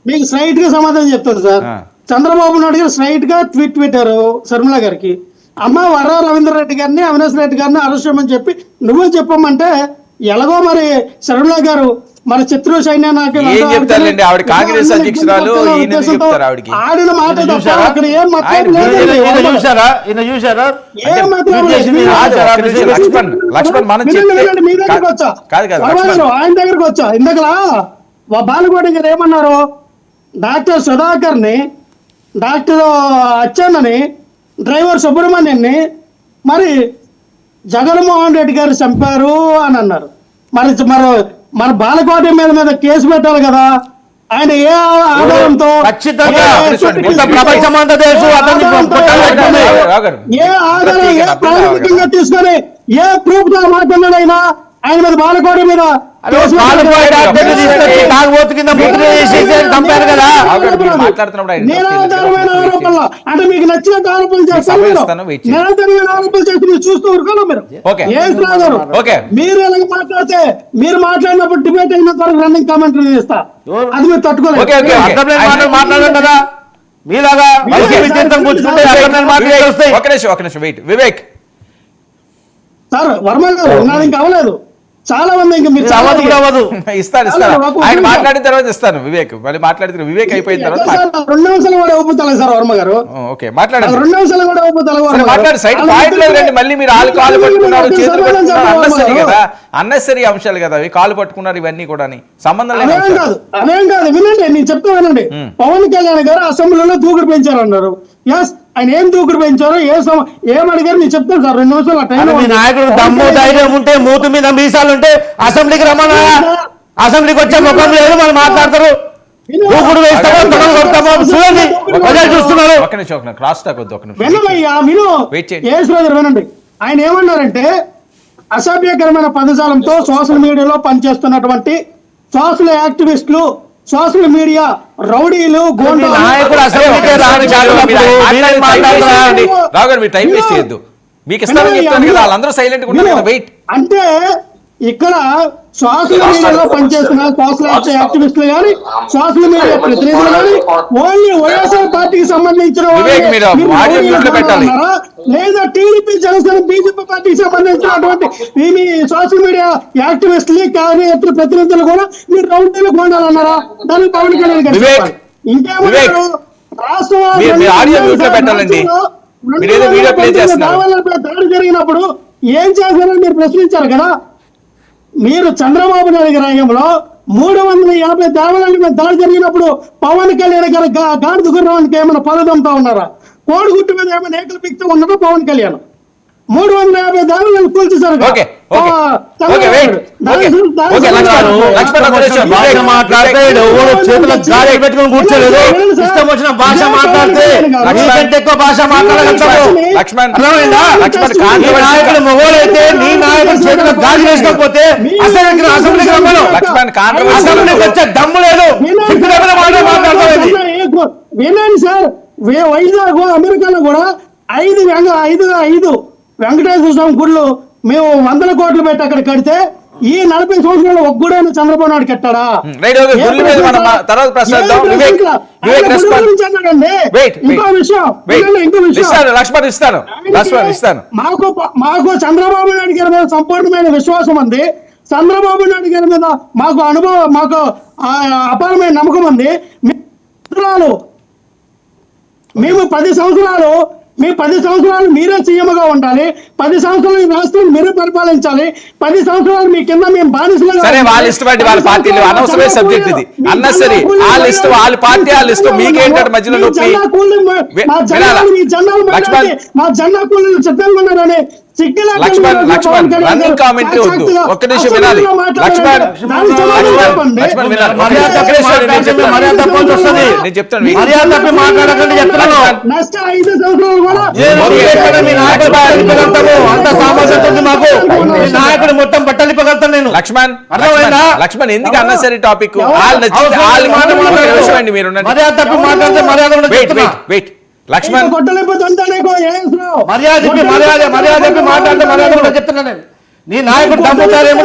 మీకు స్ట్రైట్ గా సమాధానం చెప్తాను సార్. చంద్రబాబు నాయుడు గారు స్ట్రైట్ గా ట్వీట్ పెట్టారు శర్మిల గారికి, అమ్మ వర రవీంద్ర రెడ్డి గారిని అవినాష్ రెడ్డి గారిని అరెస్ట్ చేయమని చెప్పి నువ్వే చెప్పమంటే ఎలాగో మరి శర్మిల గారు మరి చిత్ర సైన్య ఆవిడ కాంగ్రెస్ అధ్యక్షురాలు ఆడిన మాట తప్ప అక్కడ ఏం ఆయన దగ్గరకు వచ్చా. ఇందాకలా బాలకోట గారు ఏమన్నారు, డాక్టర్ సుధాకర్ ని, డాక్టర్ అచ్చెన్నని, డ్రైవర్ సుబ్రహ్మణ్యాన్ని మరి జగన్మోహన్ రెడ్డి గారు చంపారు అని అన్నారు. మరి బాలకోట మీద కేసు పెట్టాలి కదా. ఆయన ఏ ఆధారంతో ఏ ఆధారం ఏ ప్రాథమికంగా తీసుకొని ఏ ప్రూఫ్ తో మాట్లాడాడు ఆయన మీద బాలకోట మీద నిరాధారమైన ఆరోపణలు అంటే మీకు నచ్చినట్టు ఆరోపణలు చేస్తారు. నిరాధారమైన ఆరోపణలు చేసి మీరు చూస్తూ ఊరుకోవాలి. మీరు మీరు ఎలాగ మాట్లాడితే మీరు మాట్లాడినప్పుడు డిబేట్ అయిన వరకు రన్నింగ్ కామెంట్ ఇస్తా, అది మీరు తట్టుకోలేదు. సార్ వర్మ గారు నాది ఇంకా అవ్వలేదు, చాలా మంది ఇంకా మీరు ఇస్తాను ఆయన మాట్లాడిన తర్వాత ఇస్తాను. వివేక్ మళ్ళీ మాట్లాడితే వివేక్ అయిపోయిన తర్వాత 2 నిమిషాలు కూడా ఒప్పుతాలి సార్ వర్మ గారు. ఓకే మాట్లాడండి, 2 నిమిషాలు కూడా ఒప్పుతాలి. మాట్లాడి సైడ్ పాయింట్ లో రండి. మళ్ళీ మీరు కాలు పట్టుకున్నారు, చేతులు పట్టుకున్నారు, అన్నెసరీ కదా, అన్నెసరీ అంశాలు కదా అవి. కాలు పట్టుకున్నారు, ఇవన్నీ కూడా సంబంధం లేదు. అదేం కాదు, వినండి నేను చెప్తా వినండి. పవన్ కళ్యాణ్ గారు అసెంబ్లీలో దూకుడు పెంచారన్నారు. ఎస్, ఆయన ఏం దూకుడు పెంచారో ఏం అడిగారు నేను చెప్తాను సార్. 2 నిమిషాలు మీ నాయకుడు దమ్ము ధైర్యం ఉంటే, మూతు మీద మీసాలు ఉంటే అసెంబ్లీకి రమ్మన్నా. అసెంబ్లీకి వచ్చే ముఖం లేదు, మనం మాట్లాడతారు. దూకుడు వేస్తామో కొడతామో చూడండి, ప్రజలు చూస్తున్నారు. వినండి, ఆయన ఏమన్నారంటే అసభ్యకరమైన పదజాలంతో సోషల్ మీడియాలో పనిచేస్తున్నటువంటి సోషల్ యాక్టివిస్టులు, సోషల్ మీడియా రౌడీలు, అంటే ఇక్కడ సోషల్ మీడియాలో పనిచేస్తున్న సోషల్ యాక్టివిస్టులు కానీ, సోషల్ మీడియా ప్రతినిధులు కానీ ఓన్లీ వైఎస్ఆర్ పార్టీకి సంబంధించిన లేదా టీడీపీ, జనసేన, బీజేపీ పార్టీకి సంబంధించినటువంటి మీ సోషల్ మీడియా యాక్టివిస్టులు, కార్యకర్తలు, ప్రతినిధులు కూడా మీరు రౌండీలకు ఉండాలన్నారా? దానికి పవన్ కళ్యాణ్ గారు ఇంకేమన్నారు? దాడి జరిగినప్పుడు ఏం చేశారని మీరు ప్రశ్నించారు కదా. మీరు చంద్రబాబు నాయుడు గారి హయాంలో 350 దేవాలయాల మీద దాడి జరిగినప్పుడు పవన్ కళ్యాణ్ గారు గాడిద గుర్రానికి ఏమైనా పదదంతా ఉన్నారా? కోడిగుట్టు మీద ఏమైనా ఏకలు పిక్తూ ఉన్నారా పవన్ కళ్యాణ్? 350 దేవాలయాలు కూల్చేశారు. చేతుల గాలి పెట్టుకుని కూర్చోలేదు. ఇష్టం వచ్చిన భాష మాట్లాడితే ఎక్కువ భాష మాట్లాడగలుగుతారు. నాయకుడు మొగోడైతే నీ నాయకుడు చేతుల గాలి వేసుకోకపోతే అసెంబ్లీకి రమ్మను. అసెంబ్లీకి వచ్చే దమ్ము లేదు. వినండి సార్, వైజాగ్ అమెరికాలో కూడా 5 వెంకటేశ్వర స్వామి గుళ్ళు మేము 100 కోట్లు పెట్టి అక్కడ కడితే ఈ 40 సంవత్సరాలు ఒక్క గుడైన చంద్రబాబు నాయుడు కట్టాడా? ఇంకో విషయం మాకు చంద్రబాబు నాయుడు గారి మీద సంపూర్ణమైన విశ్వాసం ఉంది. చంద్రబాబు నాయుడు గారి మీద మాకు అనుభవం, మాకు అపారమైన నమ్మకం ఉంది. మేము 10 సంవత్సరాలు మీరే సీఎంగా ఉండాలి. 10 సంవత్సరాలు ఈ రాష్ట్రాన్ని మీరే పరిపాలించాలి. 10 సంవత్సరాలు మీ కింద మేము బానిసలుగా. వాళ్ళ ఇష్టం అండి, వాళ్ళ పార్టీలు అనవసరమైన సబ్జెక్ట్ ఇది. అన్నసరి వాళ్ళ ఇష్టం, వాళ్ళ పార్టీ వాళ్ళ ఇష్టం. మీకేంటంటే మధ్యలో మా జెండా కూలీలు సిద్ధంగా ఉన్నారని లక్ష్మణ్ రన్నింగ్ కామెంటరీ వద్దు, ఒక్క నిమిషం వినాలి. లక్ష్మణ్ నేను చెప్తాను, అంత సామర్థ్యం ఉంది మాకు. నాయకుడు మొత్తం బట్టలిపగలుగుతాను నేను. లక్ష్మణ్ ఎందుకు అన్నసరి టాపిక్? మీరు మర్యాద తప్పి మాట్లాడితే మర్యాద లక్ష్మణ్ మర్యాద మాట్లాడితే మర్యాద చెప్తున్నా నేను. నీ నాయకుడు దమ్ముతారేమో